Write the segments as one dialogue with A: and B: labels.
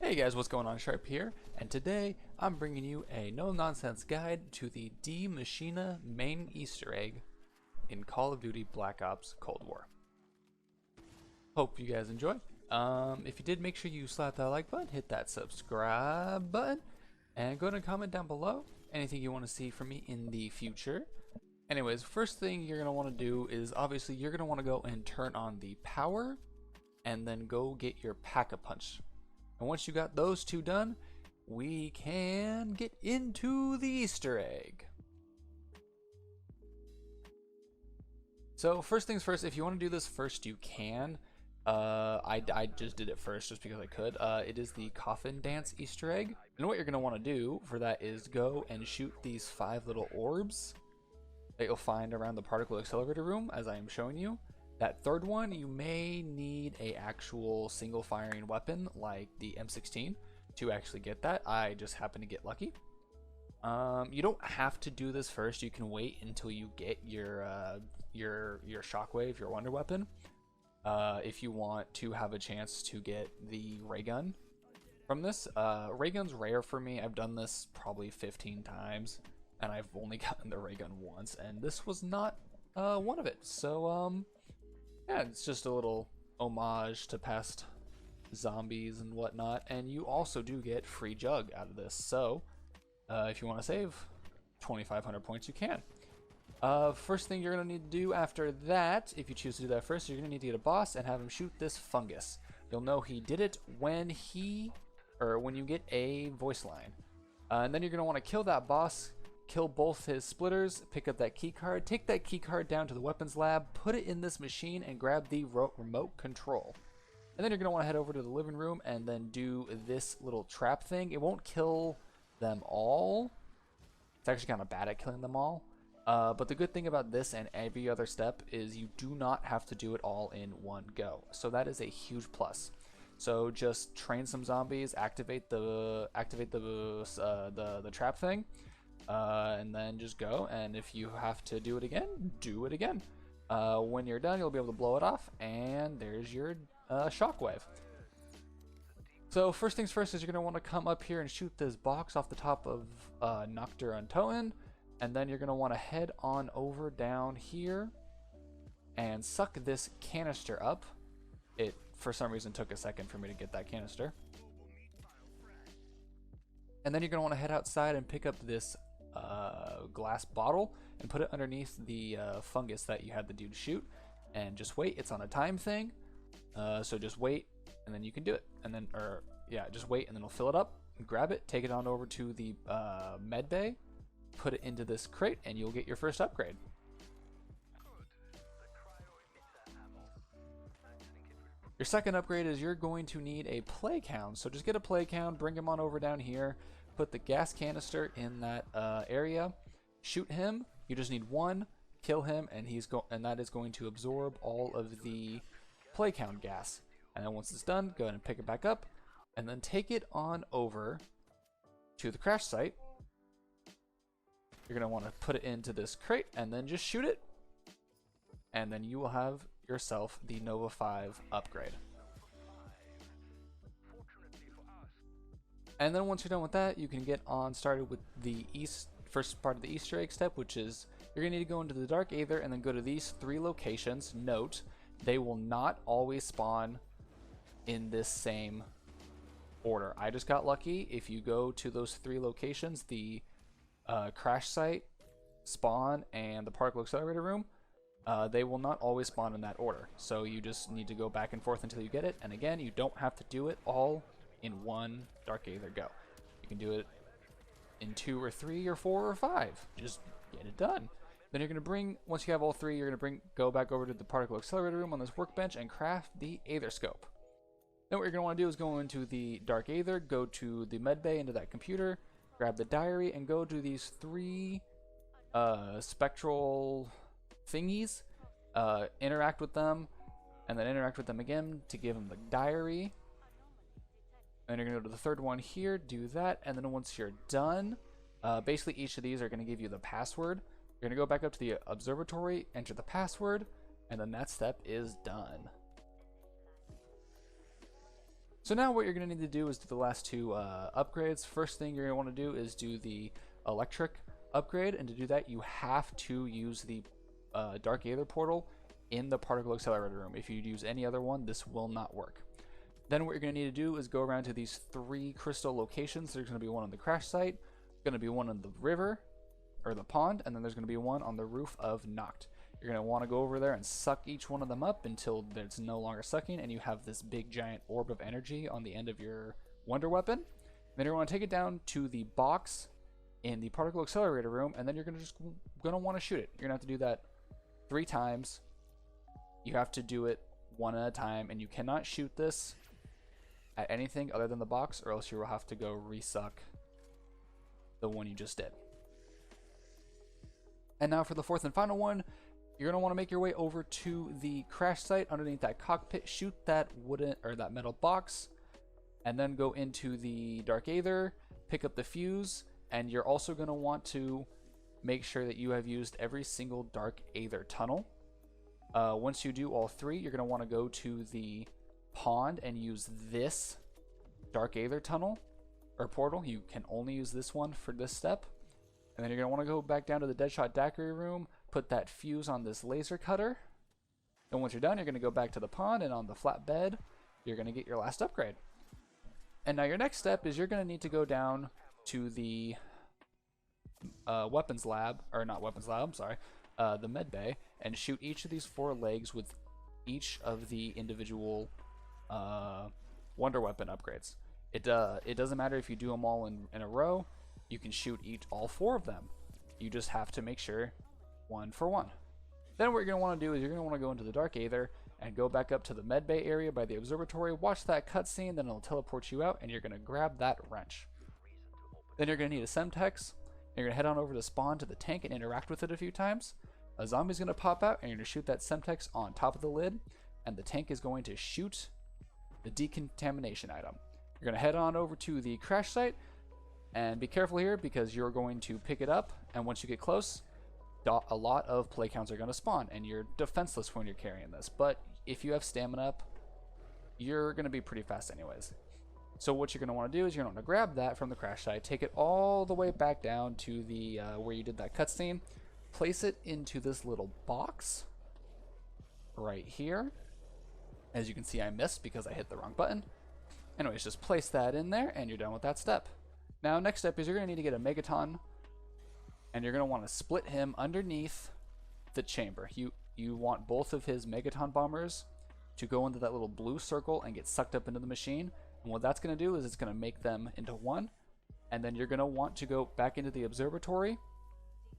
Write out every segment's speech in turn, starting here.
A: Hey guys, what's going on? Sharp here, and today I'm bringing you a no-nonsense guide to the Die Maschine main Easter egg in Call of Duty Black Ops Cold War. Hope you guys enjoy. If you did, make sure you slap that like button, hit that subscribe button, and go ahead and comment down below anything you want to see from me in the future. Anyways, first thing you're going to want to do is obviously you're going to want to go and turn on the power and then go get your Pack-a-Punch. And once you got those two done, we can get into the Easter egg. So first things first, if you want to do this first, you can. I just did it first just because I could. It is the Coffin Dance Easter egg. And what you're going to want to do for that is go and shoot these 5 little orbs that you'll find around the particle accelerator room, as I am showing you. That third one, you may need a actual single firing weapon like the M16 to actually get that. I just happen to get lucky. You don't have to do this first. You can wait until you get your shockwave, your wonder weapon, if you want to have a chance to get the ray gun from this. Ray gun's rare for me. I've done this probably 15 times, and I've only gotten the ray gun once, and this was not one of it. So yeah, it's just a little homage to past zombies and whatnot, and you also do get free jug out of this. So if you want to save 2,500 points, you can. First thing you're going to need to do after that, if you choose to do that first, you're going to need to get a boss and have him shoot this fungus. You'll know he did it when you get a voice line. And then you're going to want to kill that boss, kill both his splitters, pick up that key card, take that key card down to the weapons lab, put it in this machine, and grab the remote control. And then you're going to want to head over to the living room and then do this little trap thing. It won't kill them all. It's actually kind of bad at killing them all. But the good thing about this and every other step is you do not have to do it all in one go. So that is a huge plus. So just train some zombies, activate the trap thing. And then just go, and if you have to do it again, do it again. When you're done, you'll be able to blow it off, and there's your shockwave. So first things first is you're going to want to come up here and shoot this box off the top of Noctur Untoen, and then you're going to want to head on over down here and suck this canister up. It, for some reason, took a second for me to get that canister. And then you're going to want to head outside and pick up this glass bottle and put it underneath the fungus that you had the dude shoot, and just wait. It's on a time thing, so just wait and then you can do it. And then, just wait and then it'll fill it up. Grab it, take it on over to the med bay, put it into this crate, and you'll get your first upgrade. Your second upgrade is you're going to need a play count. So just get a play count, bring him on over down here, put the gas canister in that area, shoot him. You just need one, kill him, and that is going to absorb all of the play count gas. And then once it's done, go ahead and pick it back up, and then take it on over to the crash site. You're going to want to put it into this crate and then just shoot it, and then you will have yourself the Nova 5 upgrade. And then once you're done with that, you can get on started with the first part of the Easter egg step, which is you're going to need to go into the Dark Aether and then go to these 3 locations. Note, they will not always spawn in this same order. I just got lucky. If you go to those 3 locations, the crash site, spawn, and the particle accelerator room, they will not always spawn in that order. So you just need to go back and forth until you get it. And again, you don't have to do it all in one Dark Aether go. You can do it in 2 or 3 or 4 or 5. Just get it done. Then you're going to once you have all 3, you're going to go back over to the particle accelerator room on this workbench and craft the Aether scope. Then what you're going to want to do is go into the Dark Aether, go to the med bay, into that computer, grab the diary, and go to these 3 spectral thingies, interact with them, and then interact with them again to give them the diary. And you're going to go to the third one here, do that, and then once you're done, basically each of these are going to give you the password. You're going to go back up to the observatory, enter the password, and then that step is done. So now what you're going to need to do is do the last two upgrades. First thing you're going to want to do is do the electric upgrade, and to do that you have to use the Dark Aether portal in the particle accelerator room. If you use any other one, this will not work. Then what you're going to need to do is go around to these 3 crystal locations. There's going to be one on the crash site, going to be one on the river or the pond, and then there's going to be one on the roof of Noct. You're going to want to go over there and suck each one of them up until it's no longer sucking and you have this big giant orb of energy on the end of your wonder weapon. Then you're going to take it down to the box in the particle accelerator room, and then you're going to want to shoot it. You're going to have to do that 3 times. You have to do it one at a time, and you cannot shoot this at anything other than the box, or else you will have to go resuck the one you just did. And now for the 4th and final one, you're going to want to make your way over to the crash site underneath that cockpit, shoot that wooden or that metal box, and then go into the Dark Aether, pick up the fuse, and you're also going to want to make sure that you have used every single Dark Aether tunnel. Once you do all 3, you're going to want to go to the pond and use this Dark Aether tunnel or portal. You can only use this one for this step. And then you're going to want to go back down to the Deadshot Daiquiri room, put that fuse on this laser cutter. And once you're done, you're going to go back to the pond, and on the flat bed, you're going to get your last upgrade. And now your next step is you're going to need to go down to the weapons lab, or not weapons lab, I'm sorry, the med bay, and shoot each of these 4 legs with each of the individual wonder weapon upgrades. It doesn't matter if you do them all in a row. You can shoot all 4 of them. You just have to make sure 1 for 1. Then what you're going to want to do is you're going to want to go into the Dark Aether and go back up to the med bay area by the observatory, watch that cutscene, then it'll teleport you out, and you're going to grab that wrench. Then you're going to need a Semtex. You're going to head on over to spawn to the tank and interact with it a few times. A zombie's going to pop out, and you're going to shoot that Semtex on top of the lid, and the tank is going to shoot the decontamination item. You're going to head on over to the crash site, and be careful here because you're going to pick it up, and once you get close, a lot of play counts are going to spawn, and you're defenseless when you're carrying this. But if you have stamina up, you're going to be pretty fast anyways. So what you're going to want to do is you're going to want to grab that from the crash site, take it all the way back down to the where you did that cutscene, place it into this little box right here. As you can see, I missed because I hit the wrong button. Anyways, just place that in there, and you're done with that step. Now, next step is you're going to need to get a Megaton, and you're going to want to split him underneath the chamber. You want both of his Megaton bombers to go into that little blue circle and get sucked up into the machine. And what that's going to do is it's going to make them into one. And then you're going to want to go back into the observatory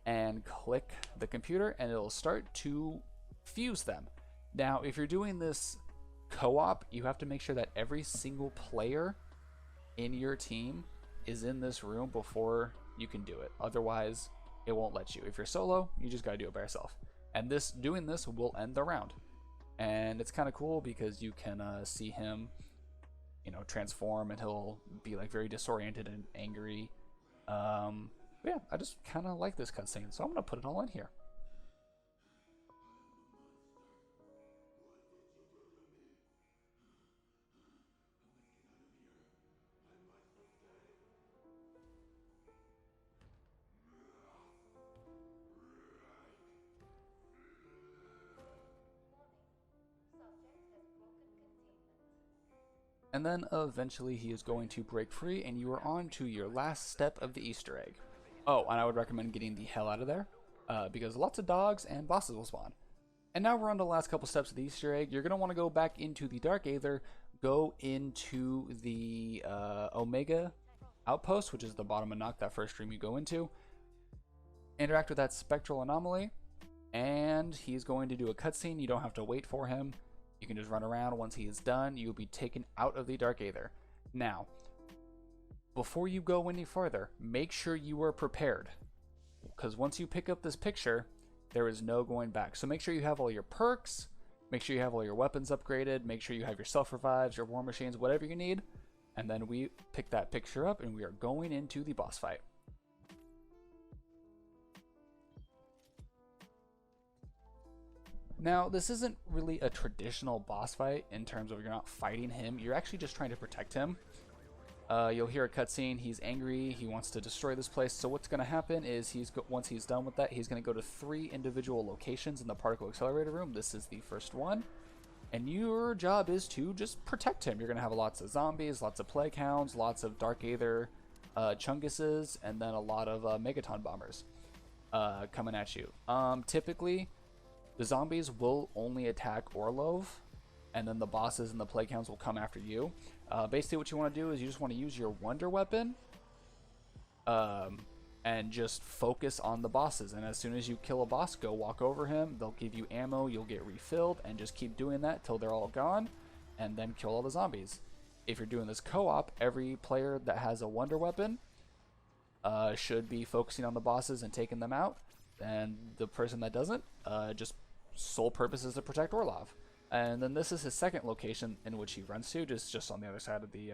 A: and click the computer, and it'll start to fuse them. Now, if you're doing this co-op, you have to make sure that every single player in your team is in this room before you can do it. Otherwise, it won't let you. If you're solo, you just gotta do it by yourself. And doing this will end the round. And it's kind of cool because you can see him, transform, and he'll be like very disoriented and angry. Yeah, I just kind of like this cutscene, so I'm gonna put it all in here. And then eventually he is going to break free, and you are on to your last step of the Easter egg. Oh, and I would recommend getting the hell out of there, because lots of dogs and bosses will spawn. And now we're on the last couple steps of the Easter egg. You're going to want to go back into the Dark Aether, go into the Omega outpost, which is the bottom of Noct, that first room you go into. Interact with that spectral anomaly, and he's going to do a cutscene. You don't have to wait for him. You can just run around. Once he is done, you'll be taken out of the Dark Aether. Now, before you go any further, make sure you are prepared, because once you pick up this picture, there is no going back. So make sure you have all your perks, make sure you have all your weapons upgraded, make sure you have your self-revives, your war machines, whatever you need, and then we pick that picture up and we are going into the boss fight. Now, this isn't really a traditional boss fight in terms of you're not fighting him. You're actually just trying to protect him. You'll hear a cutscene. He's angry. He wants to destroy this place. So what's going to happen is once he's done with that, he's going to go to 3 individual locations in the particle accelerator room. This is the first one. And your job is to just protect him. You're going to have lots of zombies, lots of plague hounds, lots of Dark Aether chunguses, and then a lot of Megaton bombers coming at you. Typically, the zombies will only attack Orlov, and then the bosses and the plague hounds will come after you. Basically, what you want to do is you just want to use your wonder weapon and just focus on the bosses. And as soon as you kill a boss, go walk over him. They'll give you ammo. You'll get refilled, and just keep doing that till they're all gone, and then kill all the zombies. If you're doing this co-op, every player that has a wonder weapon should be focusing on the bosses and taking them out. And the person that doesn't, just sole purpose is to protect Orlov. And then this is his second location in which he runs to, just on the other side of the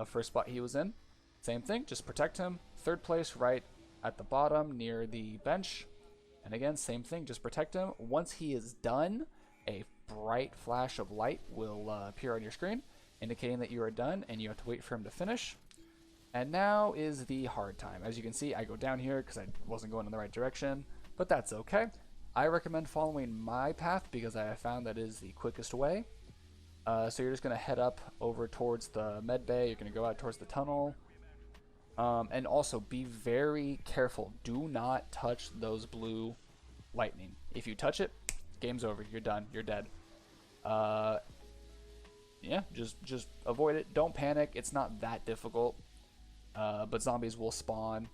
A: first spot he was in. Same thing, just protect him. Third place, right at the bottom near the bench. And again, same thing, just protect him. Once he is done, a bright flash of light will appear on your screen, indicating that you are done, and you have to wait for him to finish. And now is the hard time. As you can see, I go down here because I wasn't going in the right direction, but that's okay. I recommend following my path because I have found that is the quickest way. So you're just going to head up over towards the med bay. You're going to go out towards the tunnel. And also be very careful. Do not touch those blue lightning. If you touch it, game's over. You're done. You're dead. Yeah, just avoid it. Don't panic. It's not that difficult. But zombies will spawn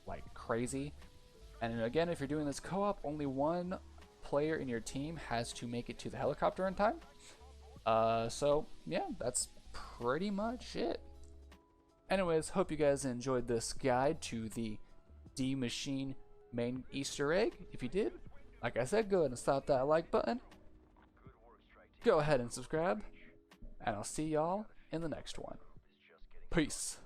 A: like crazy. And again, if you're doing this co-op, only one player in your team has to make it to the helicopter in time. So yeah, that's pretty much it. Anyways, hope you guys enjoyed this guide to the Die Maschine main Easter egg. If you did, like I said, go ahead and slap that like button. Go ahead and subscribe. And I'll see y'all in the next one. Peace.